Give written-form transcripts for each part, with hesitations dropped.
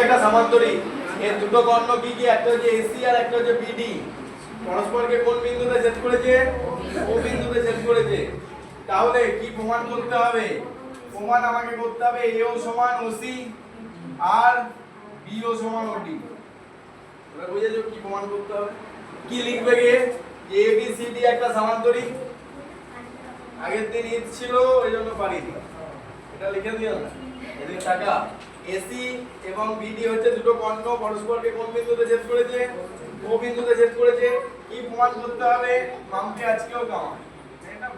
একটা সামান্তরিক এর দুটো কর্ণ কি কি, একটা হচ্ছে এসি আর একটা হচ্ছে বিডি, পরস্পরকে কোন বিন্দুতে ছেদ করেছে? ও বিন্দুতে ছেদ করেছে। তাহলে কি প্রমাণ করতে হবে? প্রমাণ আমাকে করতে হবে এও সমান ওসি আর বিও সমান ওডি। তোমরা বুঝেছো কি প্রমাণ করতে হবে? কি লিখবে গে? এ বি সি ডি একটা সামান্তরিক, আগের দিন ঈদ ছিল ওই জন্য পারিনি, এটা লিখে দিও না। এদিকে টাকা এসি এবং বিডি হচ্ছে দুটো কর্ণ, পরস্পরকে কোন বিন্দুতে ছেদ করেছে? ও বিন্দুতে ছেদ করেছে। কি প্রমাণ করতে হবে? মামকে আজকেও কামা, এটা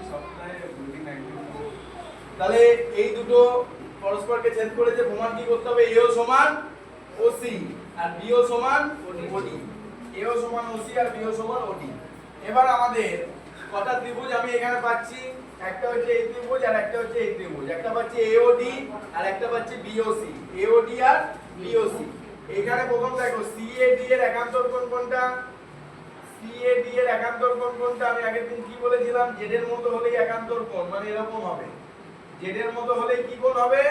সপ্তাহে দুদিন একদিন। তাহলে এই দুটো পরস্পরকে ছেদ করেছে, প্রমাণ কি করতে হবে? এও সমান ওসি আর বিও সমান ওডি। এও সমান ওসি আর বিও সমান ওডি। এবার আমাদের কটা ত্রিভুজ আমি এখানে পাচ্ছি? একটা হচ্ছে এই ত্রিভুজ আর একটা হচ্ছে এই ত্রিভুজ। একটা পাচ্ছি এওডি আর একটা পাচ্ছি বিওসি। এওডি আর বিওসি। এখানে প্রথম দেখো সিএডি এর একান্তর কোণ কোনটা? সিএডি এর একান্তর কোণ কোনটা? আমি আগের দিন কি বলেছিলাম? জেড এর মতো হলেই একান্তর কোণ, মানে এরকম হবে। জেড এর মতো হলেই কি কোণ হবে?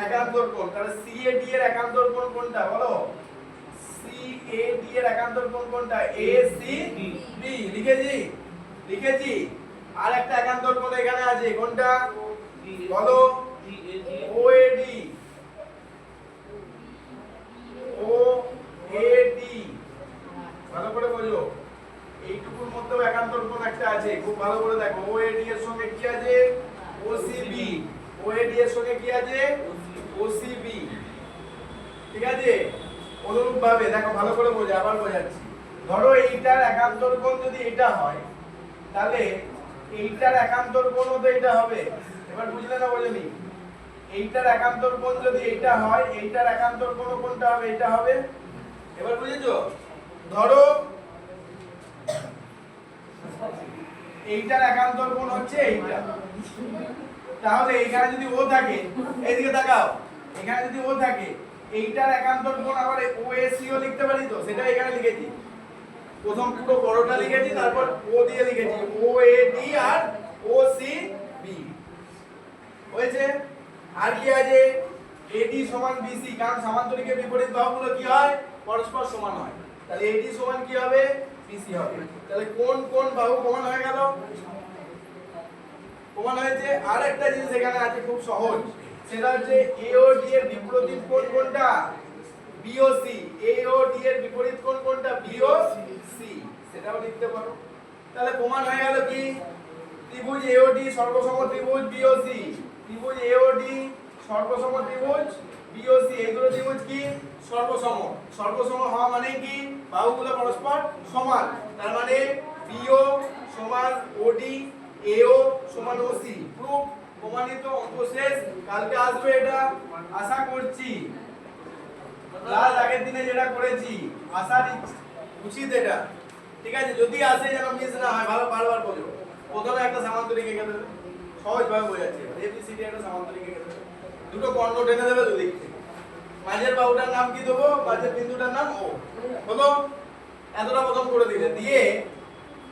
একান্তর কোণ। তাহলে সিএডি এর একান্তর কোণ কোনটা বলো? সিএডি এর একান্তর কোণ কোনটা? এসিবি। লিখেছি? লিখেছি। আর একটা একান্তর কোণ এখানে আছে, কোনটা বলো? ওএডি। ওএডি ভালো করে বোঝো, এইটুকুর মধ্যেও একান্তর কোণ একটা আছে, খুব ভালো করে দেখো। ওএডি এর সঙ্গে কি আছে? ওসিবি। ওএডি এর সঙ্গে কি আছে? ওসিবি। ঠিক আছে? অনুরূপ ভাবে দেখো, ভালো করে বোঝো, আবার বোঝাচ্ছি। ধরো এইটার একান্তর কোণ যদি এটা হয়, তাহলে এইটার একান্তর কোণ তো এটা হবে। এবার বুঝলে না বোঝনি? এইটার একান্তর কোণ যদি এটা হয়, এইটার একান্তর কোণ কোনটা হবে? এটা হবে। এবার বুঝেছো? ধরো এইটার একান্তর কোণ হচ্ছে এইটা, তাহলে এখানে যদি ও থাকে, এইদিকে তাকাও, এখানে যদি ও থাকে, এইটার একান্তর কোণ আবার ওএসিও লিখতে পারি তো, সেটা এখানে লিখেছি। প্রথম পুরো বড়টা লিখেছি, তারপর ও দিয়ে লিখেছি ওএডি আর ওসিবি। হয়েছে? আর কি আছে? এডি সমান বিসি, কারণ সামান্তরিকের বিপরীত বাহুগুলো কি হয়? পরস্পর সমান হয়। তাহলে এডি সমান কি হবে? বিসি হবে। তাহলে কোন কোন বাহু প্রমাণ হয়ে গেল? প্রমাণ হয়েছে। আর একটা জিনিস এখানে আছে খুব সহজ, সেটা হচ্ছে এওডি এর বিপরীত কোণ কোনটা? বিওসি। এওডি এর বিপরীত কোণ কোনটা? বিওসি। সেটাও লিখতে পারো। তাহলে প্রমাণ হয়ে গেল কি? ত্রিভুজ এওডি সর্বসম ত্রিভুজ বিওসি। ত্রিভুজ এওডি সর্বসম ত্রিভুজ বিওসি। এই দুটো ত্রিভুজ কি? সর্বসম। সর্বসম হওয়া মানে কি? বাহুগুলো পরস্পর সমান। তার মানে বিও সমান ওডি, এও সমান ওসি। প্রুফ, প্রমাণিত, অঙ্ক শেষ। কালকে আসবে এটা আশা করছি। ক্লাস আগের দিনে যেটা করেছি আশা উচিত এটা। ঠিক আছে? যদি আসে যেন মিস না হয়, ভালো বারবার বলো। প্রথমে একটা সামান্তরিক এঁকে দেবে, সহজ ভাবে বোঝাচ্ছি। এবিসিডি একটা সামান্তরিক এঁকে দেবে, দুটো কর্ণ টেনে দেবে দুদিক থেকে। মাঝের বাহুটার নাম কি দেবো? মাঝের বিন্দুটার নাম ও। হলো? এতটা প্রথম করে দিলে, দিয়ে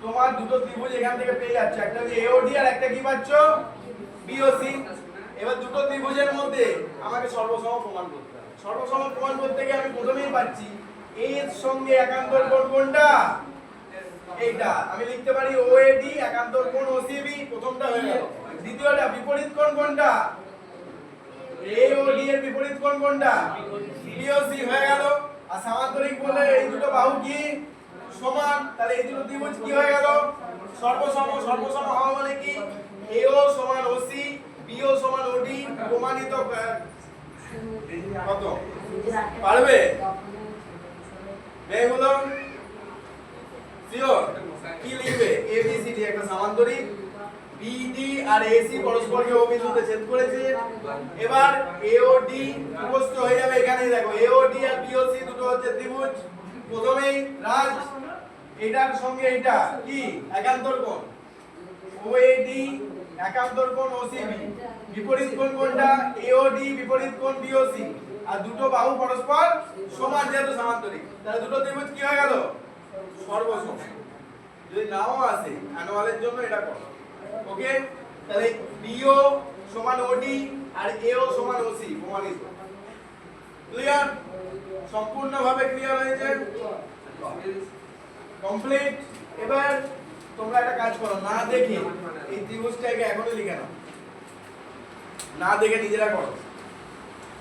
তোমার দুটো ত্রিভুজ এখান থেকে পেয়ে যাচ্ছে, একটা হচ্ছে এওডি আর একটা কি পাচ্ছ? বিওসি। এবার দুটো ত্রিভুজের মধ্যে আমাকে সর্বসম প্রমাণ করতে হবে। সর্বসম প্রমাণ করতে গিয়ে আমি প্রথমেই পাচ্ছি এর সঙ্গে একান্তর কোণ কোনটা? এইটা। আমি লিখতে পারি ওএডি একান্তর কোণ ওসিবি, প্রথমটা হয়ে গেল। দ্বিতীয়টা বিপরীত কোণ কোনটা? এওডি এর বিপরীত কোণ কোনটা? বিওসি হয়ে গেল। আর সামান্তরিক বলে এই দুটো বাহু কি? সমান। তাহলে এই দুটো ত্রিভুজ কি হয়ে গেল? সর্বসম। সর্বসম হওয়া মানে কি? এও সমান ওসি, বিও সমান ওডি। প্রমাণিত। কত পারবে? এগুলো শিওর? কি লিখবে? এবিসিডি একটা সামান্তরিক, বিডি আর এসি পরস্পরকে ও বিন্দুতে ছেদ করেছে। এবার এওডি উপস্থিত হয়ে যাবে এখানেই। দেখো এওডি আর বিওসি দুটো হচ্ছে ত্রিভুজ। প্রথমেই রাজ এটার সঙ্গে এটা কি? একান্তর কোণ। ওএডি একান্তর কোণ ওসিবি। বিপরীত কোণ কোনটা? এওডি বিপরীত কোণ বিওসি। আর দুটো বাহু পরস্পর সমান, যেহেতু সামান্তরিক। তাহলে দুটো ত্রিভুজ কি হয়ে গেল? সর্বসম। যদি নাও আসে অ্যানুয়ালের জন্য এটা করো। ওকে? তাহলে বিও সমান ওডি আর এও সমান ওসি প্রমাণিত। ক্লিয়ার? সম্পূর্ণভাবে ক্লিয়ার হয়েছে? কমপ্লিট। এবার তোমরা একটা কাজ করো, না দেখে এই ত্রিভুজটাকে এখনই লিখে নাও, না দেখে নিজেরা করো।